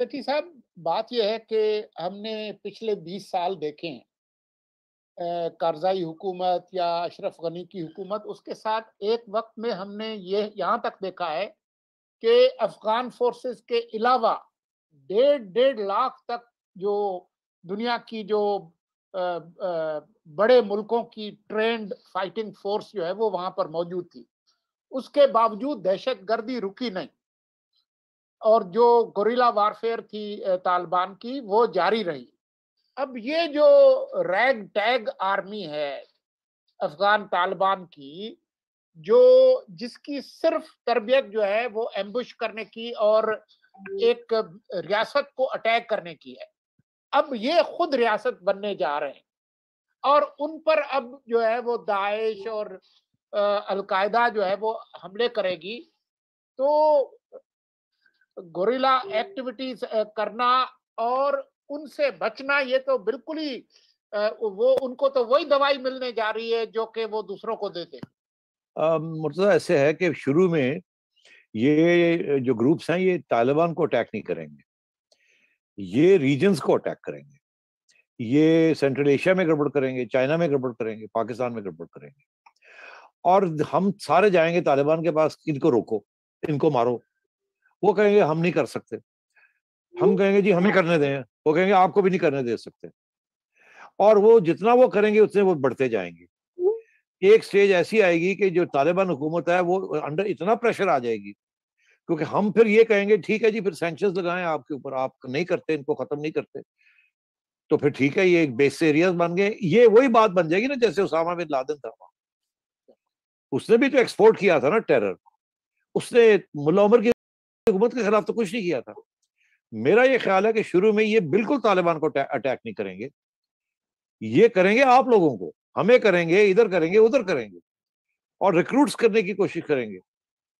देखिए साहब, बात यह है कि हमने पिछले 20 साल देखे हैं। कारज़ाई हुकूमत या अशरफ गनी की हुकूमत, उसके साथ एक वक़्त में हमने ये यहाँ तक देखा है कि अफ़गान फ़ोर्सेस के अलावा डेढ़ डेढ़ लाख तक जो दुनिया की जो बड़े मुल्कों की ट्रेन्ड फाइटिंग फ़ोर्स जो है वो वहाँ पर मौजूद थी। उसके बावजूद दहशतगर्दी रुकी नहीं और जो गुरिल्ला वारफेयर थी तालिबान की, वो जारी रही। अब ये जो रैग टैग आर्मी है अफ़गान तालिबान की, जो जिसकी सिर्फ़ तरबियत जो है वो एम्बुश करने की और एक रियासत को अटैक करने की है। अब ये खुद रियासत बनने जा रहे हैं और उन पर अब जो है वो दाइश और अल-कायदा जो है वो हमले करेगी। तो गोरिल्ला एक्टिविटीज़ करना और उनसे बचना, ये तो बिल्कुल ही वो उनको तो वही दवाई मिलने जा रही है जो कि वो दूसरों को देते। मुर्तज़ा ऐसे है कि शुरू में ये जो ग्रुप्स हैं ये तालिबान को अटैक नहीं करेंगे, ये रीजन्स को अटैक करेंगे। ये सेंट्रल एशिया में गड़बड़ करेंगे, चाइना में गड़बड़ करेंगे, पाकिस्तान में गड़बड़ करेंगे। और हम सारे जाएंगे तालिबान के पास, इनको रोको, इनको मारो। वो कहेंगे हम नहीं कर सकते। हम कहेंगे जी हमें करने दें, वो कहेंगे आपको भी नहीं करने दे सकते। और वो जितना वो करेंगे उतने वो बढ़ते जाएंगे। एक स्टेज ऐसी आएगी कि जो तालिबान हुकूमत है वो अंडर इतना प्रेशर आ जाएगी, क्योंकि हम फिर ये कहेंगे ठीक है जी फिर सैंक्शंस लगाएं आपके ऊपर, आप नहीं करते, इनको खत्म नहीं करते, तो फिर ठीक है ये एक बेस एरियाज बन गए। ये वही बात बन जाएगी ना जैसे उसामा बिन लादेन था, उसने भी तो एक्सपोर्ट किया था ना टेरर। उसने मुल्ला उमर की हुकूमत के खिलाफ तो कुछ नहीं किया था। मेरा ये ख्याल है कि शुरू में ये बिल्कुल तालिबान को अटैक नहीं करेंगे, ये करेंगे आप लोगों को, हमें करेंगे, इधर करेंगे, उधर करेंगे, और रिक्रूट्स करने की कोशिश करेंगे।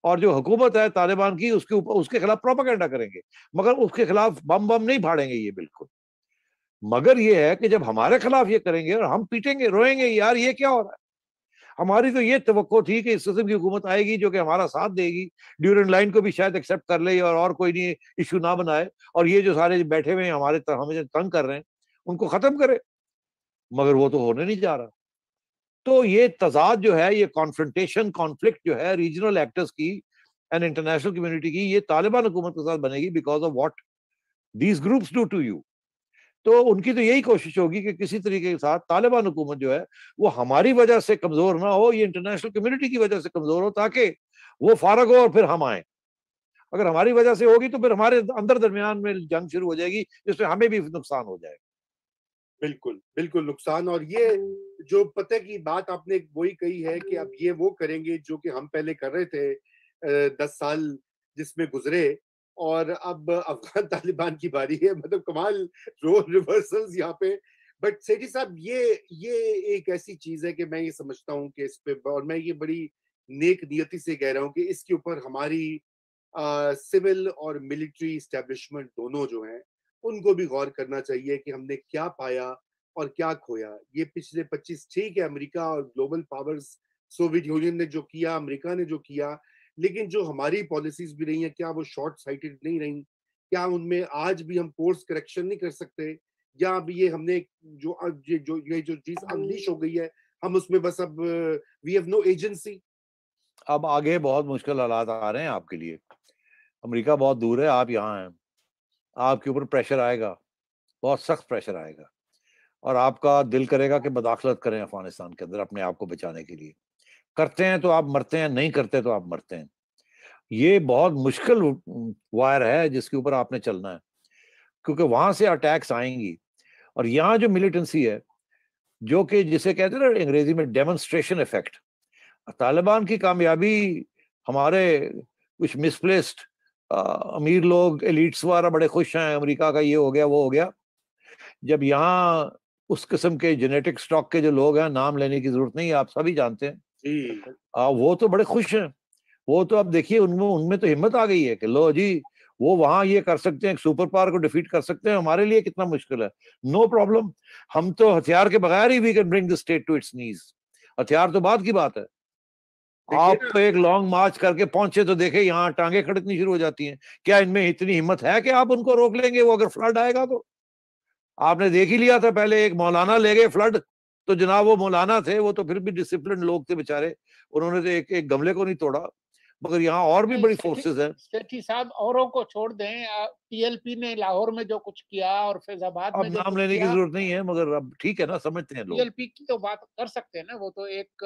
और जो हुकूमत है तालिबान की उसके ऊपर उसके खिलाफ प्रोपेगेंडा करेंगे, मगर उसके खिलाफ बम बम नहीं फाड़ेंगे ये बिल्कुल। मगर ये है कि जब हमारे खिलाफ ये करेंगे और हम पीटेंगे, रोएंगे यार ये क्या हो रहा है। हमारी तो ये तवक्को थी कि इस किस्म की हुकूमत आएगी जो कि हमारा साथ देगी, ड्यूरेंट लाइन को भी शायद एक्सेप्ट कर ले और कोई नहीं इशू ना बनाए, और ये जो सारे बैठे हुए हैं हमारे हमें तंग कर रहे हैं उनको खत्म करे। मगर वो तो होने नहीं जा रहा। तो ये तजाद जो है, ये कॉन्फ्रंटेशन कॉन्फ्लिक्ट जो है रीजनल एक्टर्स की एंड इंटरनेशनल कम्युनिटी की, ये तालिबान हुकूमत के साथ बनेगी because of what these groups do to you. तो उनकी तो यही कोशिश होगी कि किसी तरीके के साथ तालिबान हुकूमत जो है वो हमारी वजह से कमजोर ना हो, ये इंटरनेशनल कम्युनिटी की वजह से कमजोर हो, ताकि वो फारग हो और फिर हम आए। अगर हमारी वजह से होगी तो फिर हमारे अंदर दरमियान में जंग शुरू हो जाएगी, जिसमें हमें भी नुकसान हो जाएगा। बिल्कुल, बिल्कुल नुकसान। और ये जो पते की बात आपने वही कही है कि अब ये वो करेंगे जो कि हम पहले कर रहे थे 10 साल जिसमें गुज़रे, और अब अफ़गान तालिबान की बारी है। मतलब कमाल रोल रिवर्सल्स यहाँ पे। बट सेठी साहब, ये एक ऐसी चीज़ है कि मैं ये समझता हूँ कि इस पे, और मैं ये बड़ी नेक नियति से कह रहा हूँ कि इसके ऊपर हमारी सिविल और मिलिट्री एस्टेब्लिशमेंट दोनों जो हैं, उनको भी गौर करना चाहिए कि हमने क्या पाया और क्या खोया। ये पिछले 25, ठीक है अमेरिका और ग्लोबल पावर्स, सोवियत यूनियन ने जो किया, अमेरिका ने जो किया, लेकिन जो हमारी पॉलिसीज भी रही हैं, क्या वो शॉर्ट साइटेड नहीं रही? क्या उनमें आज भी हम कोर्स करेक्शन नहीं कर सकते? या अब ये हमने जो चीज़ अनलीश हो गई है, हम उसमें बस अब वी हैव नो एजेंसी? अब आगे बहुत मुश्किल हालात आ रहे हैं आपके लिए। अमेरिका बहुत दूर है, आप यहाँ हैं, आपके ऊपर प्रेशर आएगा, बहुत सख्त प्रेशर आएगा, और आपका दिल करेगा कि मदाखलत करें अफगानिस्तान के अंदर अपने आप को बचाने के लिए। करते हैं तो आप मरते हैं, नहीं करते तो आप मरते हैं। ये बहुत मुश्किल वायर है जिसके ऊपर आपने चलना है, क्योंकि वहां से अटैक्स आएंगी। और यहाँ जो मिलिटेंसी है, जो कि जिसे कहते हैं ना अंग्रेजी में डेमोन्स्ट्रेशन इफेक्ट, तालिबान की कामयाबी हमारे कुछ मिसप्लेस्ड अमीर लोग, एलिट्स वाला बड़े खुश हैं, अमेरिका का ये हो गया वो हो गया। जब यहाँ उस किस्म के जेनेटिक स्टॉक के जो लोग हैं, नाम लेने की जरूरत नहीं है, आप सभी जानते हैं, जी। वो तो बड़े खुश हैं। वो तो अब देखिए उनमें उनमें तो हिम्मत आ गई है कि लो जी, वो वहां ये कर सकते हैं, सुपर पावर को डिफीट कर सकते हैं, हमारे लिए कितना मुश्किल है, नो प्रॉब्लम। हम तो हथियार के बगैर ही we can bring the state to its knees. हथियार तो बात की बात है। आप एक लॉन्ग मार्च करके पहुंचे तो देखे यहाँ टांगे खड़कनी शुरू हो जाती हैं। क्या इनमें इतनी हिम्मत है कि आप उनको रोक लेंगे? वो अगर फ्लड आएगा तो आपने देख ही लिया था, पहले एक मौलाना ले गए फ्लड, तो जनाब वो मौलाना थे, वो तो फिर भी डिसिप्लिन लोग थे बेचारे, उन्होंने तो एक गमले को नहीं तोड़ा। मगर यहाँ और भी बड़ी फोर्सेस है। सेठी साहब औरों को छोड़ दें, टीएलपी ने लाहौर में जो कुछ किया और फैजाबाद में अब जो नाम कुछ लेने की किया, जरूरत नहीं है, मगर अब ठीक है ना, समझते हैं लोग। टीएलपी की तो बात कर सकते हैं ना, वो तो एक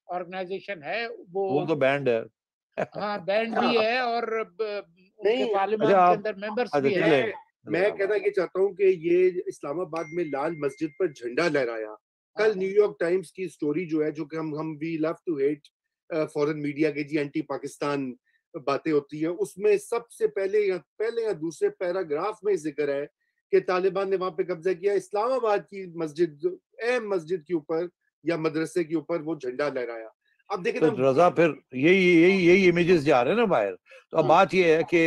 ऑर्गेनाइजेशन है, वो तो बैंड है। हाँ बैंड भी है और उनके नहीं, पार्लियामेंट अच्छा के आप, अंदर मेंबर्स अच्छा भी है। चले मैं कहना ये चाहता हूँ कि ये इस्लामाबाद में लाल मस्जिद पर झंडा लहराया। कल न्यूयॉर्क टाइम्स की स्टोरी जो है, जो कि हम we love to hate foreign media के जी एंटी पाकिस्तान बातें होती है, उसमें सबसे पहले या दूसरे पैराग्राफ में जिक्र है कि तालिबान ने वहां पे कब्जा किया, इस्लामाबाद की मस्जिद, अहम मस्जिद के ऊपर या मदरसे के ऊपर वो झंडा लहराया। अब देखिए तो रजा फिर यही इमेजेस जा रहे हैं ना बाहर। तो अब बात ये है कि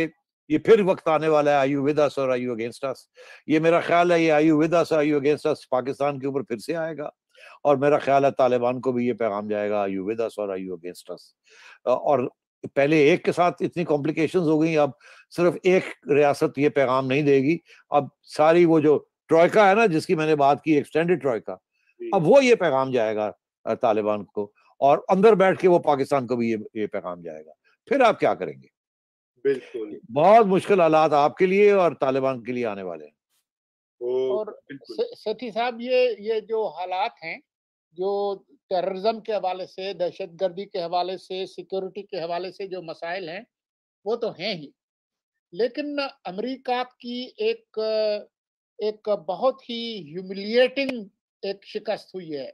ये फिर वक्त आने वाला है, आयु विद अस और आयु अगेंस्ट अस। ये मेरा ख्याल है, ये आयु विद अस आयु अगेंस्ट अस पाकिस्तान के ऊपर फिर से आएगा, और मेरा ख्याल है तालिबान को भी ये पैगाम जाएगा, आयु विद अस और आयु अगेंस्ट अस। और पहले एक के साथ इतनी कॉम्प्लिकेशंस हो गई, अब सिर्फ एक रियासत ये पैगाम नहीं देगी, अब सारी वो जो ट्रॉयका है ना, जिसकी मैंने बात की, एक्सटेंडेड ट्रॉयका, अब वो ये पैगाम जाएगा तालिबान को, और अंदर बैठ के वो पाकिस्तान को भी ये पैगाम जाएगा। फिर आप क्या करेंगे? बिल्कुल बहुत मुश्किल हालात आपके लिए और तालिबान के लिए आने वाले हैं। और सेठी साहब, ये जो हालात हैं, जो टेररिज्म के हवाले से, दहशतगर्दी के हवाले से, सिक्योरिटी के हवाले से जो मसाइल हैं, वो तो हैं ही, लेकिन अमेरिका की एक बहुत ही ह्यूमिलिएटिंग एक शिकस्त हुई है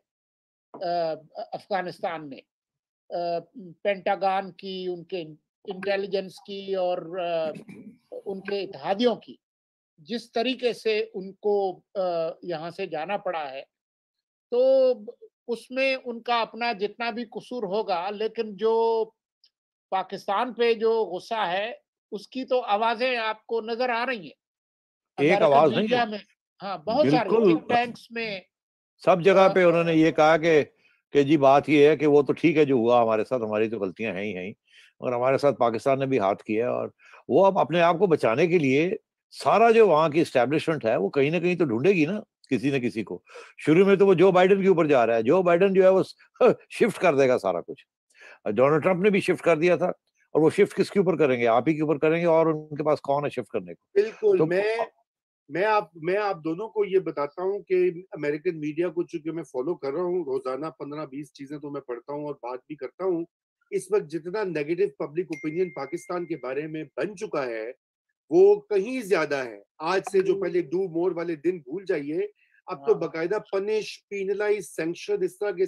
अफगानिस्तान में, पेंटागन की, उनके इंटेलिजेंस की और उनके इत्तेहादियों की, जिस तरीके से उनको यहाँ से जाना पड़ा है, तो उसमें उनका अपना जितना भी कसूर होगा, लेकिन जो पाकिस्तान पे जो गुस्सा है, उसकी तो आवाजें आपको नजर आ रही हैं एक अमेरिकन आवाज नहीं है, मीडिया में। हाँ, बहुत सारे बिल्कुल थिंक टैंक्स में। सब जगह पे उन्होंने ये कहा कि जी बात ये है कि वो तो ठीक है जो हुआ हमारे साथ, हमारी तो गलतियां हैं ही, और हमारे साथ पाकिस्तान ने भी हाथ किया है, और वो अब अपने आप को बचाने के लिए सारा जो वहाँ की एस्टेब्लिशमेंट है वो कहीं ना कहीं तो ढूंढेगी ना, किसी न किसी को। शुरू में तो वो जो बाइडन के ऊपर जा रहा है, जो बाइडन जो है वो शिफ्ट कर देगा सारा कुछ। डोनाल्ड ट्रंप ने भी शिफ्ट कर दिया था, और वो शिफ्ट किसके ऊपर करेंगे? आप ही के ऊपर करेंगे, और उनके पास कौन है शिफ्ट करने को? बिल्कुल। तो मैं आप दोनों को ये बताता हूँ कि अमेरिकन मीडिया को चूंकि मैं फॉलो कर रहा हूँ, रोजाना 15-20 चीजें तो मैं पढ़ता हूँ और बात भी करता हूँ। इस वक्त जितना नेगेटिव पब्लिक ओपिनियन पाकिस्तान के बारे में बन चुका है, वो कहीं ज्यादा है। आज से जो पहले डू मोर वाले दिन भूल जाइए, अब तो बकायदा पनिश, पीनलाइज, सैंक्शन, इस तरह के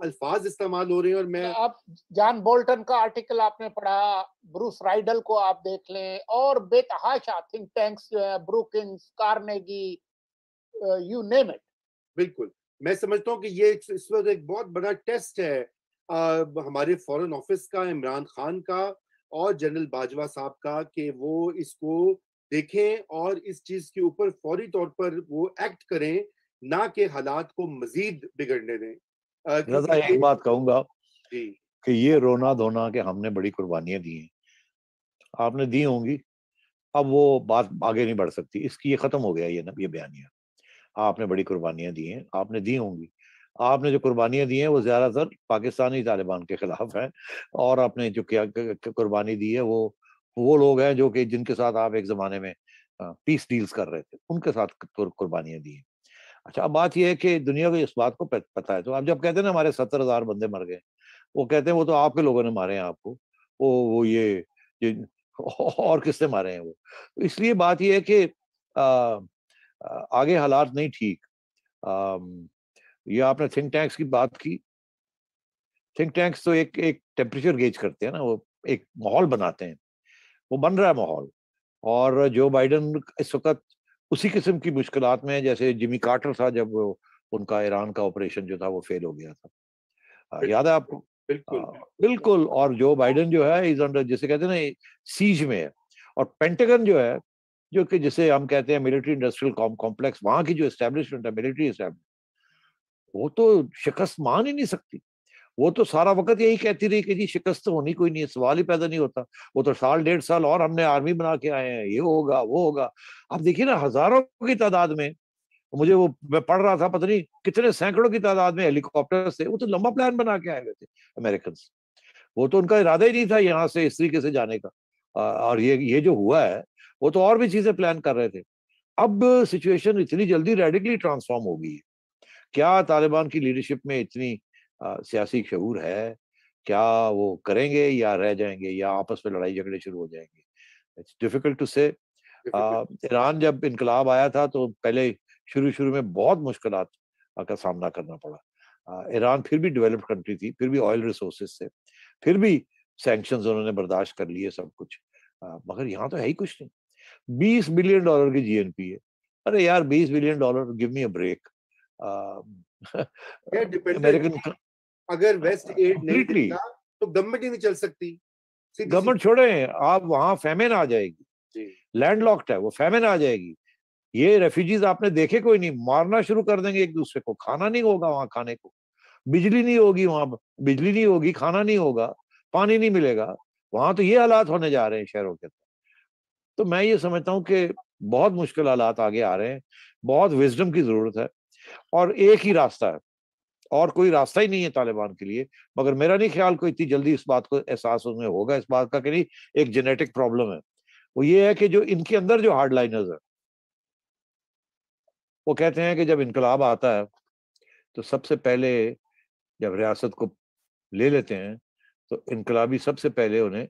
अल्फाज इस्तेमाल हो रहे हैं। और मैं आप जॉन बोल्टन का आर्टिकल आपने पढ़ा, ब्रूस राइडल को आप देख लें, और बेतहाशा थिंक टैंक्स जो है, Brookings, Carnegie, you name it. बिल्कुल, मैं समझता हूँ कि ये इस वक्त एक बहुत बड़ा टेस्ट है हमारे फॉरेन ऑफिस का, इमरान खान का और जनरल बाजवा साहब का, कि वो इसको देखें और इस चीज के ऊपर फौरी तौर पर वो एक्ट करें, ना कि हालात को मजीद बिगड़ने दें। रजा एक बात कहूंगा जी कि ये रोना धोना कि हमने बड़ी कुर्बानियां दी हैं, आपने दी होंगी, अब वो बात आगे नहीं बढ़ सकती, इसकी ये खत्म हो गया ये बयानिया। आपने बड़ी कुर्बानियां दी हैं, आपने दी होंगी, आपने जो कुर्बानियां दी हैं वो ज्यादातर पाकिस्तानी तालिबान के खिलाफ है, और आपने जो क्या कुर्बानी दी है वो लोग हैं जो कि जिनके साथ आप एक जमाने में पीस डील्स कर रहे थे, उनके साथ कुर्बानियां दी हैं। अच्छा, अब बात यह है कि दुनिया को इस बात को पता है, तो आप जब कहते हैं ना हमारे 70,000 बंदे मर गए, वो कहते हैं वो तो आपके लोगों ने मारे हैं आपको, वो ये और किसने मारे हैं वो। तो इसलिए बात यह है कि आगे हालात नहीं ठीक। ये आपने थिंक टैंक्स की बात की, थिंक टैंक्स तो एक टेम्परेचर गेज करते हैं ना, वो एक माहौल बनाते हैं, वो बन रहा है माहौल। और जो बाइडन इस वक्त उसी किस्म की मुश्किलात में है जैसे जिमी कार्टर था, जब उनका ईरान का ऑपरेशन जो था वो फेल हो गया था, याद है आपको? बिल्कुल बिल्कुल। और जो बाइडन जो है इज अंडर, जिसे कहते हैं ना, सीज में है। और पेंटागन जो है, जो कि जिसे हम कहते हैं मिलिट्री इंडस्ट्रियल कॉम्प्लेक्स, वहां की जो एस्टेब्लिशमेंट है, मिलिट्री एस्टेब्लिशमेंट, वो तो शिकस्त मान ही नहीं सकती। वो तो सारा वक्त यही कहती रही कि जी शिकस्त तो होनी कोई नहीं है, सवाल ही पैदा नहीं होता। वो तो साल 1.5 साल और हमने आर्मी बना के आए हैं, ये होगा वो होगा। अब देखिए ना, हजारों की तादाद में, मुझे वो मैं पढ़ रहा था, पता नहीं कितने सैकड़ों की तादाद में हेलीकॉप्टर थे। वो तो लंबा प्लान बना के आए हुए थे अमेरिकन। वो तो उनका इरादा ही नहीं था यहाँ से इस तरीके से जाने का। और ये जो हुआ है, वो तो और भी चीजें प्लान कर रहे थे। अब सिचुएशन इतनी जल्दी रेडिकली ट्रांसफॉर्म हो गई है। क्या तालिबान की लीडरशिप में इतनी सियासी शऊर है? क्या वो करेंगे या रह जाएंगे, या आपस में लड़ाई झगड़े शुरू हो जाएंगे? इट्स डिफिकल्ट टू से। ईरान जब इनकलाब आया था तो पहले शुरू में बहुत मुश्किलात का सामना करना पड़ा। ईरान फिर भी डेवलप्ड कंट्री थी, फिर भी ऑयल रिसोर्सेज थे, फिर भी सैंक्शंस उन्होंने बर्दाश्त कर लिए सब कुछ। मगर यहाँ तो है ही कुछ नहीं। $20 बिलियन की जीएनपी है। अरे यार, $20 billion, give me a break. American अगर वेस्ट एड नहीं देता तो गवर्नमेंट ही नहीं चल सकती। गवर्नमेंट छोड़े, आप वहां फेमिन आ जाएगी, लैंडलॉक्ड है वो, फेमिन आ जाएगी। ये रेफ्यूजीज आपने देखे कोई नहीं, मारना शुरू कर देंगे एक दूसरे को, खाना नहीं होगा वहां खाने को, बिजली नहीं होगी वहां, बिजली नहीं होगी, खाना नहीं होगा, पानी नहीं मिलेगा वहां। तो ये हालात होने जा रहे हैं शहरों के। तो मैं ये समझता हूँ कि बहुत मुश्किल हालात आगे आ रहे हैं, बहुत विजडम की जरूरत है, और एक ही रास्ता है, और कोई रास्ता ही नहीं है तालिबान के लिए। मगर मेरा नहीं ख्याल कोई इतनी जल्दी इस बात को एहसास उनमें होगा, इस बात का कि नहीं एक जेनेटिक प्रॉब्लम है। वो ये है कि जो इनके अंदर जो हार्डलाइनर्स है, वो कहते हैं कि जब इनकलाब आता है तो सबसे पहले जब रियासत को ले लेते हैं तो इनकलाबी सबसे पहले उन्हें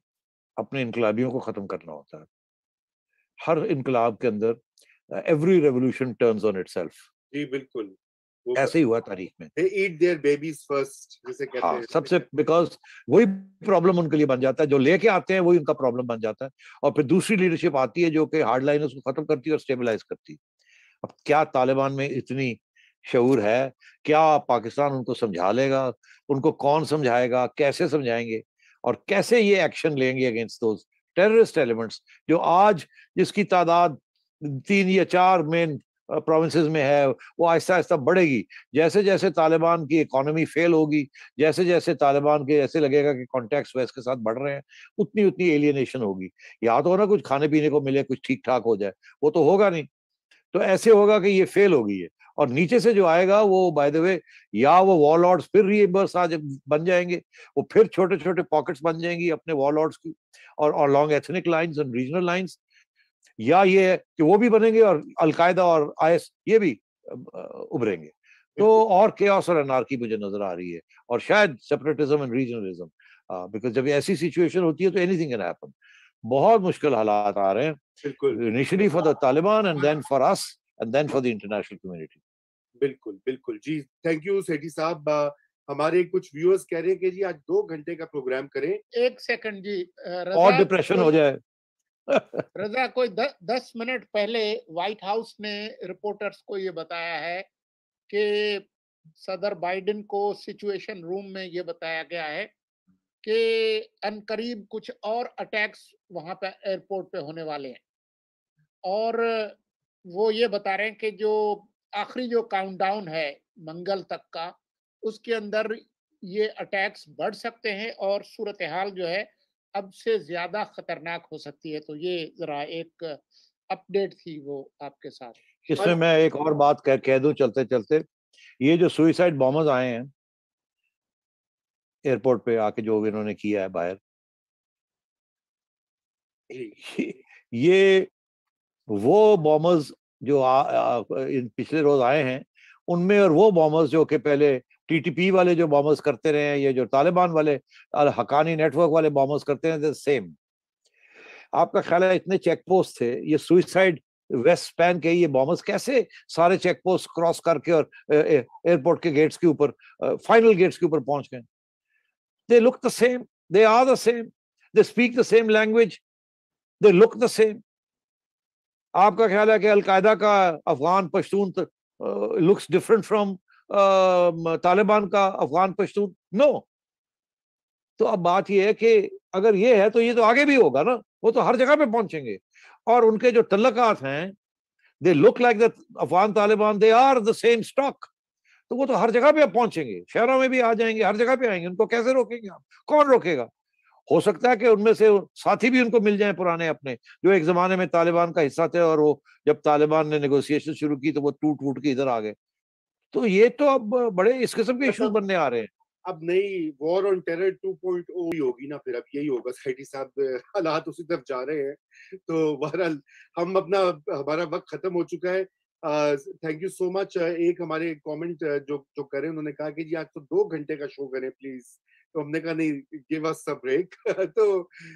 अपने इनकलाबियों को खत्म करना होता है। हर इनकलाब के अंदर every revolution turns on itself. जी बिल्कुल, ऐसे ही हुआ तारीख में। They eat their babies first, जिसे कहते हैं। सबसे, बिकॉज वही प्रॉब्लम उनके लिए बन जाता है, जो लेके आते हैं वही उनका प्रॉब्लम बन जाता है। और फिर दूसरी लीडरशिप आती है जो कि हार्डलाइनर्स को खत्म करती है और स्टेबलाइज करती है। अब क्या तालिबान में इतनी शऊर है? क्या पाकिस्तान उनको समझा लेगा? उनको कौन समझाएगा? कैसे समझाएंगे? और कैसे ये एक्शन लेंगे अगेंस्ट दोज टेररिस्ट एलिमेंट्स जो आज, जिसकी तादाद 3 या 4 मेन प्रोविंसेस में है, वो आहिस्ता आहिस्ता बढ़ेगी। जैसे जैसे तालिबान की इकोनॉमी फेल होगी, जैसे जैसे तालिबान के ऐसे लगेगा कि कॉन्टैक्ट्स वेस्ट के साथ बढ़ रहे हैं, उतनी उतनी एलियनेशन होगी। या तो ना कुछ खाने पीने को मिले, कुछ ठीक ठाक हो जाए, वो तो होगा नहीं। तो ऐसे होगा कि ये फेल हो गई है। और नीचे से जो आएगा वो बाय द वे, या वो वॉरलॉर्ड्स फिर रीबर्स आज बन जाएंगे, वो फिर छोटे छोटे पॉकेट्स बन जाएंगी अपने वॉरलॉर्ड्स की, और along ethnic lines and regional lines. या ये है कि वो भी बनेंगे और अलकायदा और आईएस ये भी उभरेंगे। तो और केओस और अनार्की मुझे नजर आ रही है, और शायद सेपरेटिज्म एंड रीजनलिज्म, बिकॉज जब ऐसी सिचुएशन होती है तो एनीथिंग कैन हैपन। बहुत मुश्किल हालात आ रहे हैं, initially for the Taliban and then for us and then for the international community. बिल्कुल बिल्कुल जी, थैंक यू सेठी साहब। हमारे कुछ व्यूअर्स कह रहे हैं कि जी आज 2 घंटे का प्रोग्राम करें। एक सेकंड जी, और डिप्रेशन हो जाए। रजा, कोई 10 मिनट पहले व्हाइट हाउस ने रिपोर्टर्स को ये बताया है कि सदर बाइडेन को सिचुएशन रूम में ये बताया गया है कि अनकरीब कुछ और अटैक्स वहां पे एयरपोर्ट पे होने वाले हैं। और वो ये बता रहे हैं कि जो आखिरी जो काउंटडाउन है मंगल तक का, उसके अंदर ये अटैक्स बढ़ सकते हैं और सूरत हाल जो है अब से ज्यादा खतरनाक हो सकती है। तो ये जरा एक अपडेट थी वो आपके साथ। इसमें मैं एक और बात कह दूं चलते चलते, ये जो सुइसाइड बॉम्बर्स आए हैं एयरपोर्ट पे आके, जो इन्होंने किया है बाहर, ये वो बॉम्बर्स जो इन पिछले रोज आए हैं उनमें, और वो बॉम्बर्स जो कि पहले टीटीपी वाले जो बॉम्बर्स करते रहे हैं, ये जो तालिबान वाले हकानी नेटवर्क वाले बॉम्बर्स करते हैं, सेम। आपका ख्याल है इतने चेक पोस्ट थे, ये सुइसाइड वेस्ट स्पैन के ये बॉम्बर्स कैसे सारे चेक पोस्ट क्रॉस करके और एयरपोर्ट के गेट्स के ऊपर, फाइनल गेट्स के ऊपर पहुंच गए? They look the same, they are the same, they speak the same language, they look the same. आपका ख्याल है कि अलकायदा का Afghan Pashtun looks different from Taliban का अफगान पश्तून? नो। तो अब बात यह है कि अगर ये है तो ये तो आगे भी होगा ना, वो तो हर जगह पे पहुंचेंगे। और उनके जो तल्लकात हैं, they look like the Afghan Taliban, they are the same stock. तो वो तो हर जगह पे अब पहुंचेंगे, शहरों में भी आ जाएंगे, हर जगह पे आएंगे। उनको कैसे रोकेंगे आप? कौन रोकेगा? हो सकता है कि उनमें से साथी भी उनको मिल जाएं पुराने अपने, जो एक जमाने में तालिबान का हिस्सा थे, और वो जब तालिबान ने नेगोशिएशन शुरू की तो वो टूट टूट के इधर आ गए। तो ये तो अब बड़े इस किस्म के इश्यूज बनने आ रहे हैं। अब नई वॉर ऑन टेरर 2.0 ही होगी ना, फिर अब यही होगा। सैयदी साहब, हालात उसी तरफ जा रहे हैं। तो बहरहाल हम हमारा वक्त खत्म हो चुका है। Thank you so much. एक हमारे कमेंट जो करें, उन्होंने कहा कि जी आज तो 2 घंटे का शो करें प्लीज। तो हमने कहा नहीं, गिव अस अ ब्रेक। तो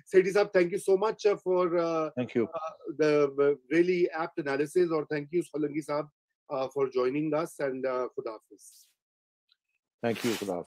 सैयदी साहब, thank you so much for thank you the really apt analysis, और थैंक यू सोलंकी साहब फॉर ज्वाइनिंग अस, एंड खुदा हाफिज। थैंक यू खुदा।